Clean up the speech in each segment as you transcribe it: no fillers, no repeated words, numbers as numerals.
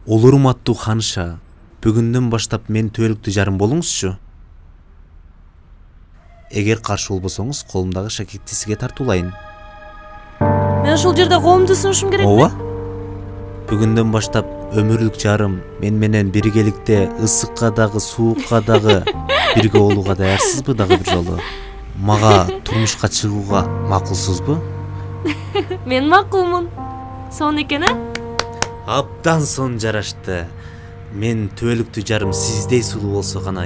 Урматтуу Ханыша, бүгүндөн баштап мен түбөлүктүү жарым болуңузчу. Эгер каршы болбосоңуз, колумдагы шакекти сизге тартуулайын. Мен ушул жерде колумду сунушум керекпи? Ооба. Бүгүндөн баштап өмүрлүк жарым мен менен биргеликте ысыкка дагы, суукка дагы, бирге болууга даярсызбы дагы бир жолу? Мага турмушка чыгууга макулсузбу? Мен макулмун. Сон экен, Абдан сон жарашты. Мен түбөлүктүү жарым сиздей сулуу болсо гана,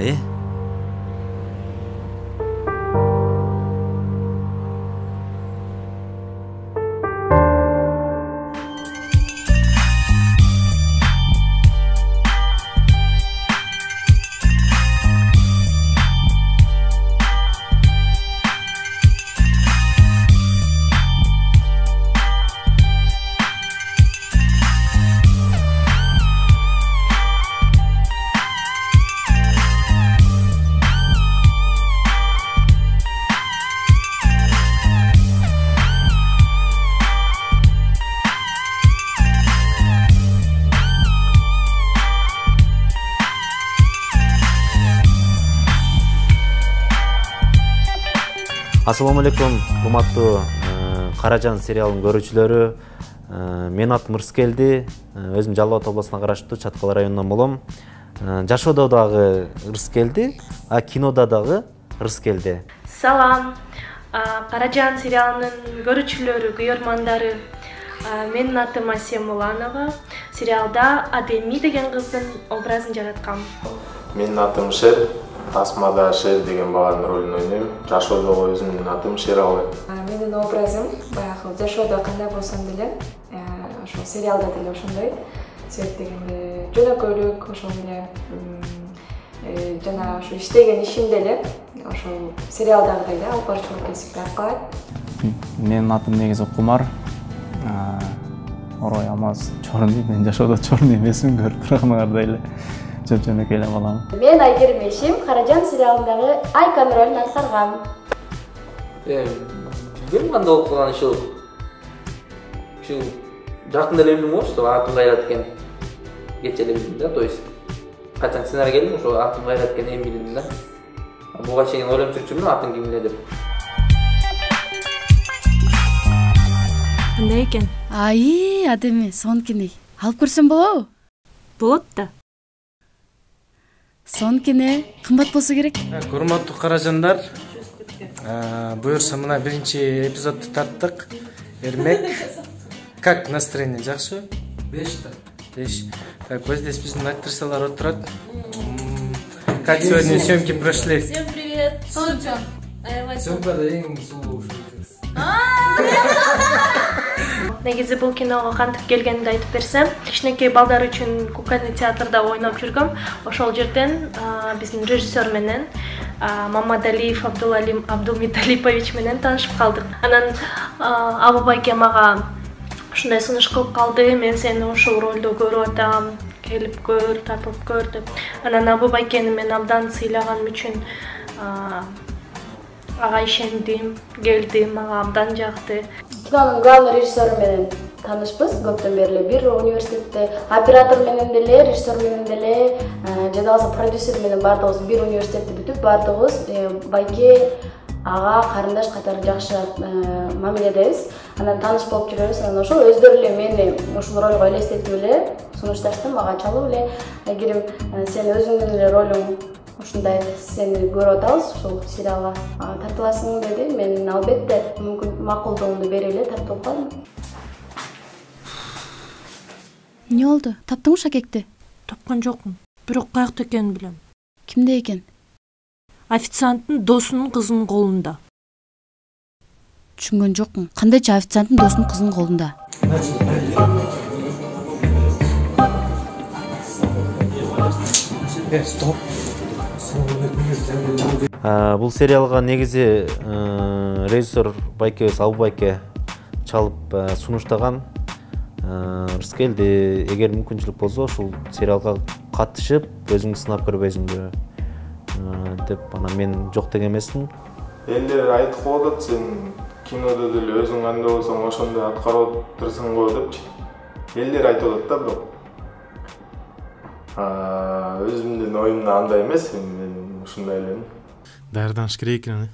Ассаламу алейкум, урматтуу Каражан сериалынын көрүүчүлөрү. Мен атым Ырыскелди, өзүм Жалал Абад областына караштуу Чаткал районунан болом. Жашоодо дагы Ырыскелди, а кинода дагы Ырыскелди. Салам. Каражан сериалынын көрүүчүлөрү, күйөрмандары. Менин атым Асем Уланова. Сериалда Адеми деген кыздын образын жараткам. Менин атым Шер. Тасмада Шер деген баланын ролун ойнойм. Жашоодогу өзүмдүн атым Шералы. Менин образым баягы жашоодо кандай болсом деле, ошол сериалда деле ошондой. Себеп дегенде жөнөкөйлүк, ошол эле жана ошо иштеген ишим деле ошол сериалдагыдай да алып баруучулук кесипти аркалайт. Менин атым негизи Кумар. Орой амаз чорун, мен жашоодо чорун эмесмин, көрүп турганыңардай эле. Жөнөкөй эле балам. Мен Айгерим Эшим, Каражан сериалындагы Айкан ролун аткаргам. Билбейм кандай болуп калган ушул жакында эле билдим го, ошо атым кайрат экен. Кече эле билдим да, то есть качан сценарий келдим, ошо атым кайрат экен эми билдим да. Буга чейин ойлонуп жүрчүмүн атым ким эле деп. Кандай экен? Адеми, сонкини. Алып көрсөм болобу? Болот да. Сонкине кымбат болсо керек. Урматтуу Каражандар, буюрса мына биринчи эпизодду тарттык. Эрмек, как настроение, жакшы? 5 да. 5. Так, вот здесь биздин актрисалар отурат. Как сегодня съемки прошли? Всем привет. Солнцон. Съемкада эң сулуу ушул. Негизи бул киного кантип келгенимди айтып берсем, кичинекей балдар үчүн кукольный театрда ойноп жүргөм. Ошол жерден биздин режиссер менен Мамадалиев Абдулмиталипович менен таанышып калдык. Анан Абу байке мага ушундай сунуш кылып калды, мен сени ушул ролдо көрүп атам, келип көр, тартылып көр деп. Анан Абу байкени мен абдан сыйлаганым үчүн ага ишендим, келдим, мага абдан жакты. Кинонун главный режиссеру менен таанышпыз көптөн бери эле. Бир университетте оператор менен деле, режиссер менен деле, жана болбосо продюсер менен баардыгыбыз бир университетти бүтүп, баардыгыбыз байке ага карындаш катары жакшы мамиледебиз. Анан тааныш болуп жүрөбүз. Анан ошол өздөрү эле мени ушул ролго элестетип эле сунушташты, мага чалып эле Айгерим, сен өзүңдүн эле ролуң ушундай, сени көрүп атабыз, ушул сериалга тартыласың деди. Мен албетте мүмкүн макулдугумду берип эле тартылып калдым. Эмне болду? Таптыңбы шакекти? Тапкан жокмун. Бирок каякта экенин билем. Кимде экен? Официанттын досунун кызынын колунда. Түшүнгөн жокмун. Кандайча официанттын досунун кызынын колунда? Стоп. Бул сериалга негизи режиссер байкебиз Абу байке чалып сунуштаган. Ырыскелди, эгер мүмкүнчүлүк болсо ушул сериалга катышып, өзүңдү сынап көрбөйсүңбү деп, анан мен жок деген эмесмин. Элдер айтып коет, сен кинодо деле өзүң кандай болсоң ошондой аткарып отурсуң го депчи. Элдер айтып атат да, бирок Өзүмдүн оюмда андай эмес, мен ушундай элем. Даярданыш керек экен.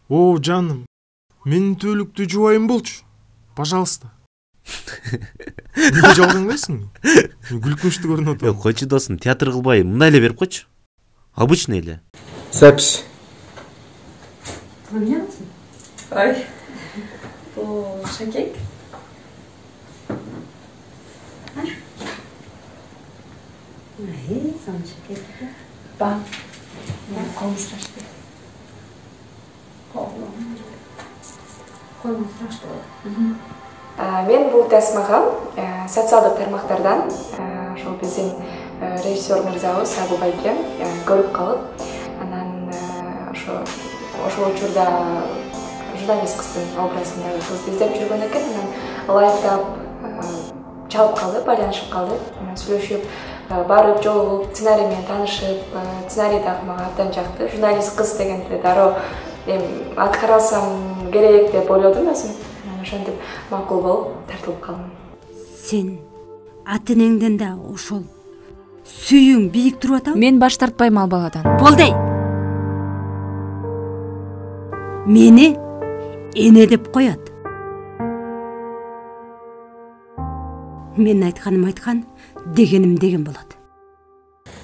О, жаным, менин түбөлүктү жубайын болчу. Пожалуйста. Неге жалгаңдайсың? Күлкүнчтүү көрүнүп атат. Койчу досум, театр кылбай, мындай эле берип койчу. Обычный эле. Запись. Ой. Бул Шакек. Сон Шакек. Ба. Колум страшно. Колум страшно. Мен бул тасмага социалдык тармактардан ошол биздин режиссер мырзабыз Абу Байке көрүп калып, анан ошол учурда журналист кыздын образындагы кызды издеп жүргөн экен, анан лайктап чалып калды, байланышып калды, сүйлөшүп, барып жолугуп, сценарий менен таанышып, сценарий дагы мага абдан жакты. Журналист кыз дегенде дароо аткара алсам керек деп ойлодум өзүм. Ошентип макул болуп тартылып калдым. Сен ата-энеңден да ошол сүйүң бийик туруп атабы? Мен баш тартпайм ал баладан. Болдой. Мени эне деп коет. Мен айтканым айткан, дегеним деген болот.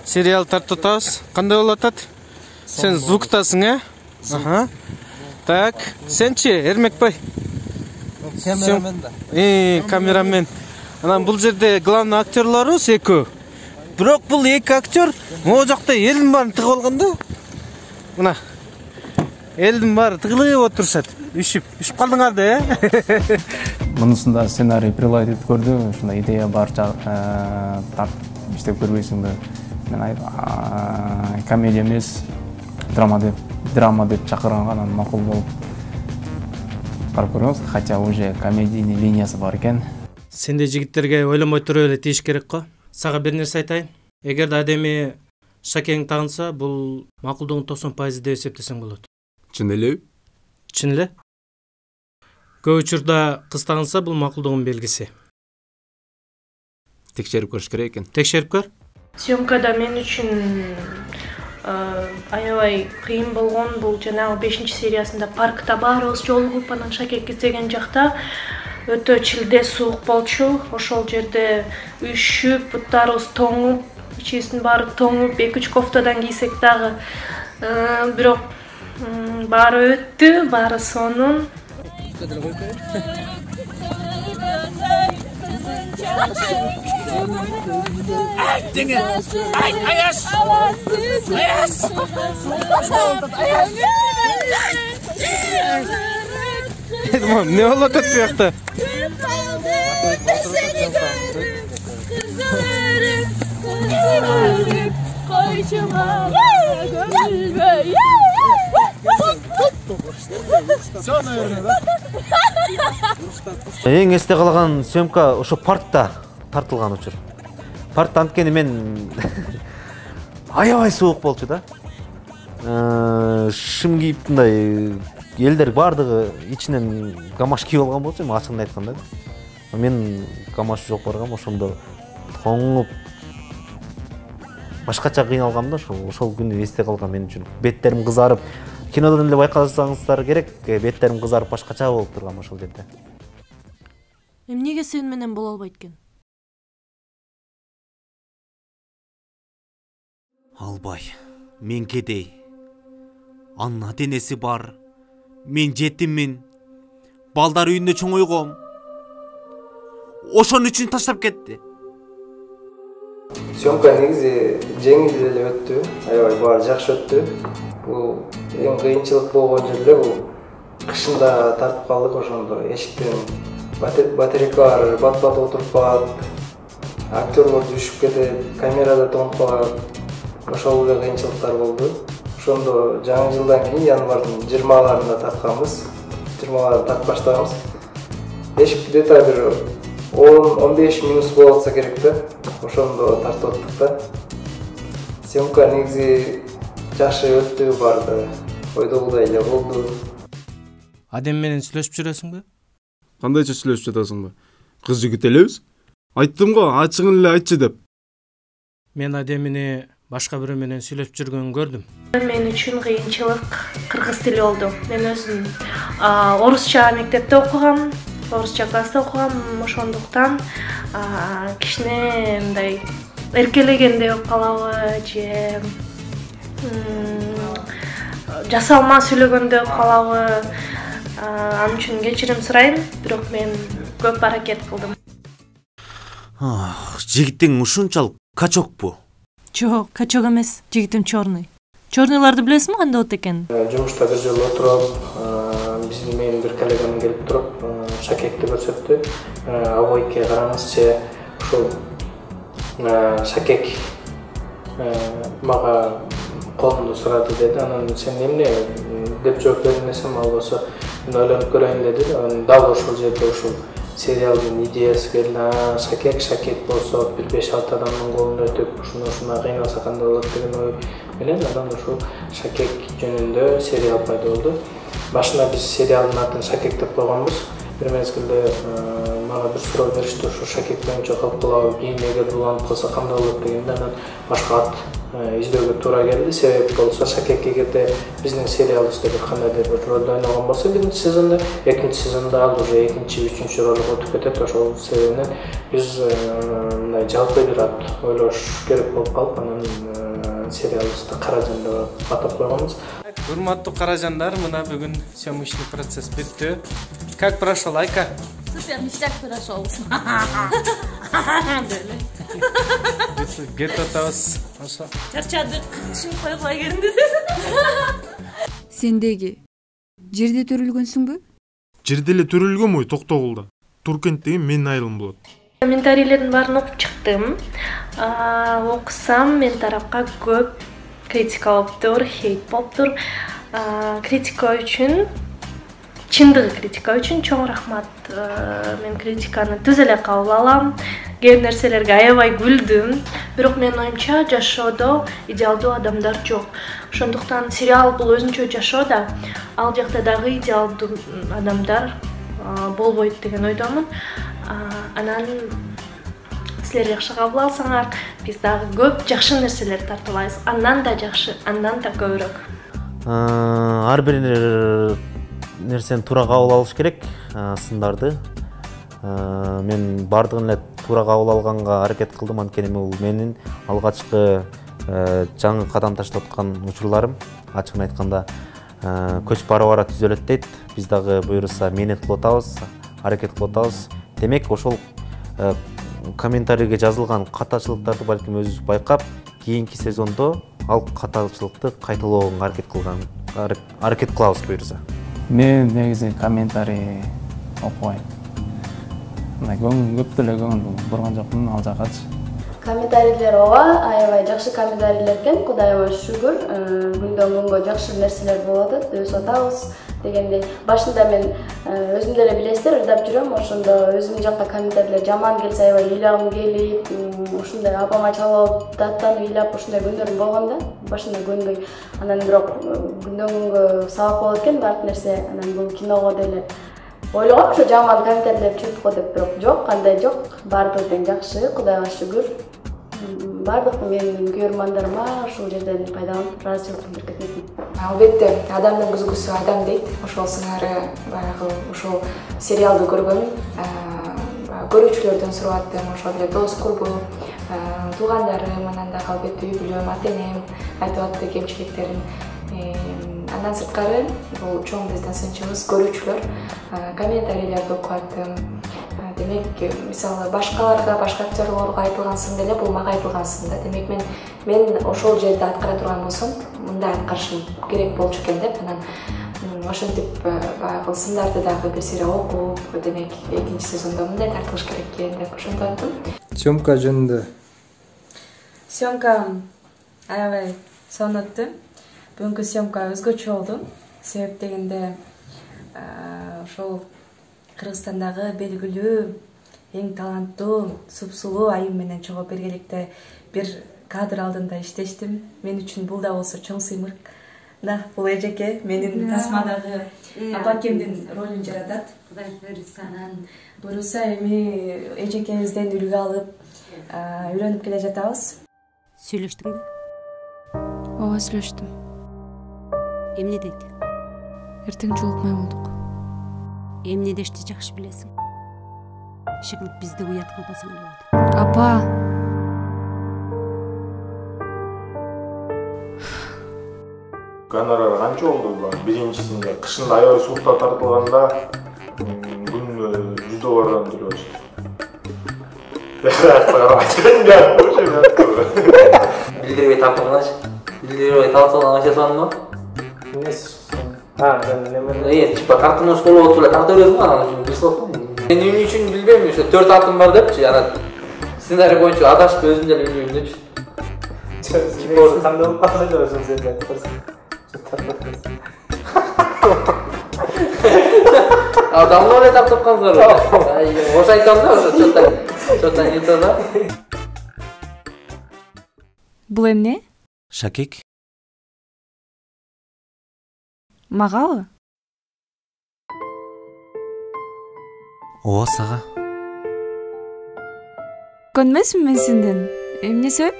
Сериал тартып атабыз. Кандай болуп атат? Сен звуктасың, Аха. Так, сенчи, Эрмекбай? Камерамен да. Камерамен. Анан бул жерде главный актерлорубуз экөө. Бирок бул эки актер могу жакта элдин баарын тыгып алган да. Мына. Элдин баары тыгылып отурушат. Үшүп калдыңар да, Мунусунда сценарий прилайт этип көрдү, ушундай идея бар тартып иштеп көрбөйсүңбү? Мен комедия эмес, драма деп чакырганга анан макул болуп карап көрөбүз, хотя уже комедийный линиясы бар экен. Сенде жигиттерге ойлонбой туруп эле тийиш керек го. Сага бир нерсе айтайын. Эгерде адеми Шакең тагынса, бул макулдугун 90% деп эсептесең болот. Чын элеби? Чын эле. Көп учурда кыз тагынса, бул макулдугун белгиси. Текшерип көрүш керек экен. Текшерип көр. Съемкада мен үчүн аябай кыйын болгон. Бул жанагы 5-сериясында паркта баарыбыз жолугуп, анан Шакек издеген жакта өтө чилде суук болчу. Ошол жерде үшүп, буттарыбыз тоңуп, ичибиздин баары тоңуп, 2-3 кофтадан кийсек дагы, бирок баары өттү, баары сонун. Ne болот bu yakta? Эң эсте калган съемка ошо паркта тартылган учур. Паркта анткени мен аябай суук болчу да. Шым кийип мындай элдер бардыгы ичинен гамаш кийип алган болчу, ачыгын айтканда. Мен гамаш жок баргам, ошондо тоңуп башкача кыйналгам да, ошол күнү эсте калган мен үчүн. Беттерим кызарып, кинодон эле байкасаңыздар керек, беттерим кызарып башкача болуп турган ошол жерде. Эмнеге сен менен боло албайт экен? Албай, мен кедей. Анын ата-энеси бар. Мен жетиммин. Балдар үйүндө чоңойгом. Ошон үчүн таштап кетти. Съемка негизи жеңил эле өттү, аябай баары жакшы өттү. Бул эң кыйынчылык болгон жерде бул кышында тартып калдык, ошондо эшиктен батарейкалар бат-бат отуруп калат, актерлор düşүп кетет, камерада тоңуп калат. Ошол эле кыйынчылыктар болду. Ошондо жаңы жылдан кийин январдын 20-ларында тартканбыз. 20-ларды тартып баштаганбыз. Эшик где-то бир 10-15 минут болса керек да. Ошондо тартып аттык да. Съемка негизи жакшы өттү, барды. Ойдогудай эле болду. Адем менен сүйлөшүп жүрөсүңбү? Кандайча сүйлөшүп жатасыңбы? Кыз жигит элебиз? Айттым го, ачыгын эле айтчы деп. Мен адемини башка бирөө менен сүйлөп жүргөнүн көрдүм. Мен үчүн кыйынчылык кыргыз тили болду. Мен өзүм орусча мектепте окугам, орусча класста окугам, ошондуктан кичине мындай эркелегендей болуп калабы же жасалма сүйлөгөндөй болуп калабы. Анын үчүн кечирим сурайм, бирок мен көп аракет кылдым. Жигитиң ушунчалык качокпу? Жок, качок эмес, жигитим чорный. Чорныйларды билесиңби кандай болот экен? Жумушта бир жолу отуруп, биздин менин бир коллегам келип туруп, шакекти көрсөттү. Абойке караңызчы, ушул шакек мага колумду сурады деди. Анан сен эмне деп жооп бермесем, ал болсо мен ойлонуп көрөйүн деди. Дал ошол жерде ушул сериалдын идеясы келди. Шакек болсо бир 5-6 адамдын колун өтүп, ушуна кыйналса кандай болот деген ой менен анан ушул шакек жөнүндө сериал пайда болду. Башында биз сериалдын атын Шакек деп койгонбуз. Бир мезгилде мага бир суроо беришти, ушу шакек боюнча кылып кылабы, кийин эгер уланып калса кандай болот дегенде, анан башка ат издөөгө туура келди. Себеби болсо шакек эгерде биздин сериалыбызда бир кандайдыр бир ролду ойногон болсо биринчи сезондо, экинчи сезондо ал уже экинчи, үчүнчү ролго өтүп кетет. Ошол себептен биз мындай жалпы бир ат ойлош керек болуп калып, анан сериалыбызды Каражан деп атап койгонбуз. Урматтуу каражандар, мына бүгүн съемочный процесс бүттү. Как прошел, Айка? Супер, ништяк прошел. Где-то атабыз. Чарчадык, ишин койгула келди. Сен деги жерде төрүлгөнсүңбү? Жерде эле төрүлгөнмү Токтогулда? Туркент деген менин айылым болот. Комментарийлердин баарын окуп чыктым. Окусам мен тарапка көп критика болуптур, хейт болуптур. Критика үчүн, чындыгы критика үчүн чоң рахмат. Мен критиканы түз эле кабыл алам. Кээ нерселерге аябай күлдүм. Бирок менин оюмча жашоодо идеалдуу адамдар жок. Ошондуктан сериал бул өзүнчө жашоо да, ал жакта дагы идеалдуу адамдар болбойт деген ойдомун. Анан силер жакшы кабыл алсаңар, биз дагы көп жакшы нерселер тартуулайбыз. Андан да жакшы, андан да көбүрөөк. Ар бир нерсени туура кабыл алыш керек, сындарды. Мен бардыгын эле туура кабыл алганга аракет кылдым, анткени бул менин алгачкы жаңы кадам таштап аткан учурларым. Ачыгын айтканда, көч бара түзөлөт дейт. Биз дагы буюрса менет кылып атабыз, аракет кылып атабыз. Демек, ошол комментарийге жазылган катачылыктарды балким өзүбүз байкап, кийинки сезондо ал катачылыкты кайталоого аракет кылабыз буюрса. Мен негизи комментарий окубайм. Көп деле көңүл бурган жокмун ал жакачы. Комментарийлер аябай жакшы комментарийлер экен. Кудайыма шүгүр, күндөн күнгө жакшы нерселер болуп атат, өсүп атабыз дегендей. Башында мен өзүм деле билесиздер, ырдап жүрөм, ошондо өзүм жакка комментарийлер жаман келсе аябай ыйлагым келип, ушундай апама чалып, даттанып ыйлап ушундай күндөрүм болгон да. Башында көнбөй, анан бирок күндөн күнгө сабак болот экен баардык нерсе. Анан бул киного деле ойлогом, ошо жаман комментарийлер чыгып го деп, бирок жок, кандай жок. Баардыгы тең жакшы, Кудайга шүгүр. Баардык менин көрөрмандарыма ушул жерден пайдаланып ыраазычылыктын билдирем. Албетте, адамдын күзгүсү адам дейт. Ошол сыңары баягы ушул сериалды көргөн көрүүчүлөрдөн сурап аттым, ошол эле дос курбум, туугандарым, анан дагы албетте үй бүлөм, ата-энем айтып атты кемчиликтерин. Андан сырткары бул чоң биздин сынчыбыз көрүүчүлөр комментарийлерди окуп аттым. Демек, мисалы башкаларга, башка актерлорго айтылган сын деле бул мага айтылган сын да. Демек, мен ошол жерде аткара турган болсом, мындай аткарышым керек болчу экен деп, анан ошентип баягы сындарды дагы бир сыйра окуп, демек, экинчи сезондо мындай тартылыш керек экен деп ошентип аттым. Съемка жөнүндө. Съемка аябай сонун өттү. Бүгүнкү съемка өзгөчө болду. Себеп дегенде ошол Кыргызстандагы белгилүү, эң таланттуу, супсулуу айым менен чогуу бергеликте бир кадр алдында иштештим. Мен үчүн бул да болсо чоң сыймык. Да, бул эжеке менин тасмадагы апакемдин ролун жаратат. Буюрса эми эжекемизден үлгү алып үйрөнүп келе жатабыз. Сүйлөштүңбү? Ооба, сүйлөштүм. Эмне дейт? Эртең жолукмай болдук. Эмне дешти жакшы билесиң. Иши кылып бизди уят кылбасаң эле болду. Апа. Гонорар канча болду? Биринчисинде кышында аябай суукта тартылганда күнүнө $100 төлөбүш. Билдирбей тартылган. Билдирбей тартылган ача санмы? Типа картоныш болуп отуп эле тарта бересиң анан бирсоп. Мен эмне үчүн билбейм, ошо 4 атым бар депчи, анан сценарий боюнча адашып өзүм деле билбейм депчи. Типа кандай болуп калса эле ошол жерде көрсөң. Давно эле тартып калсаңар. Ош айтам да, ошо чоттан кетип да. Бул эмне? Шакек. Магабы? Ооба, сага. Көнмөсүн мен сенден. Эмне себеп?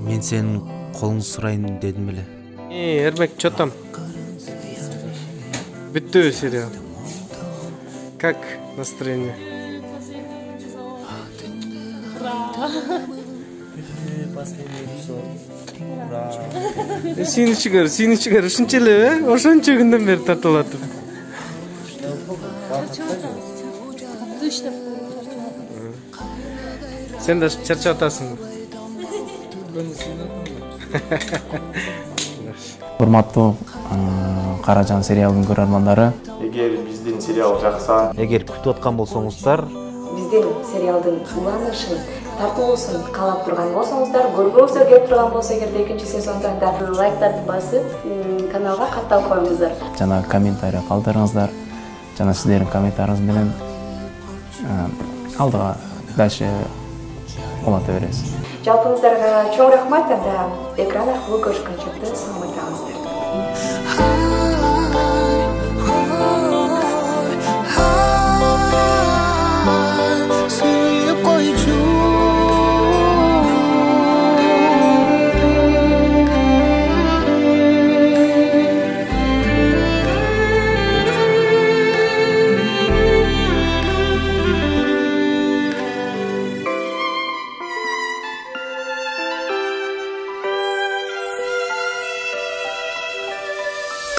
Мен сенин колуңду сурайын дедим эле. Эрмек чотом. Бүттү сериал. Как настроение? Сени чыгар, ушунча эле, ошончо күндөн бери тартып атып. Сен да чарчап атасың. Урматтуу Каражан сериалдын көрөрмандары, Эгер биздин сериал жакса, эгер күтүп аткан болсоңуздар, биздин сериалдын уланышын, тартылуусун каалап турган болсоңуздар, көргүңүздөр келип турган болсо эгерде экинчи сезондон да лайктарды басып, каналга катталып коюңуздар. жана комментарий калтырыңыздар. Жана сиздердин комментарийиңиз менен алдыга дальше уланта беребиз. Жалпыңыздарга чоң рахмат, анда экран аркылуу көрүшкөнчө саламат калыңыздар.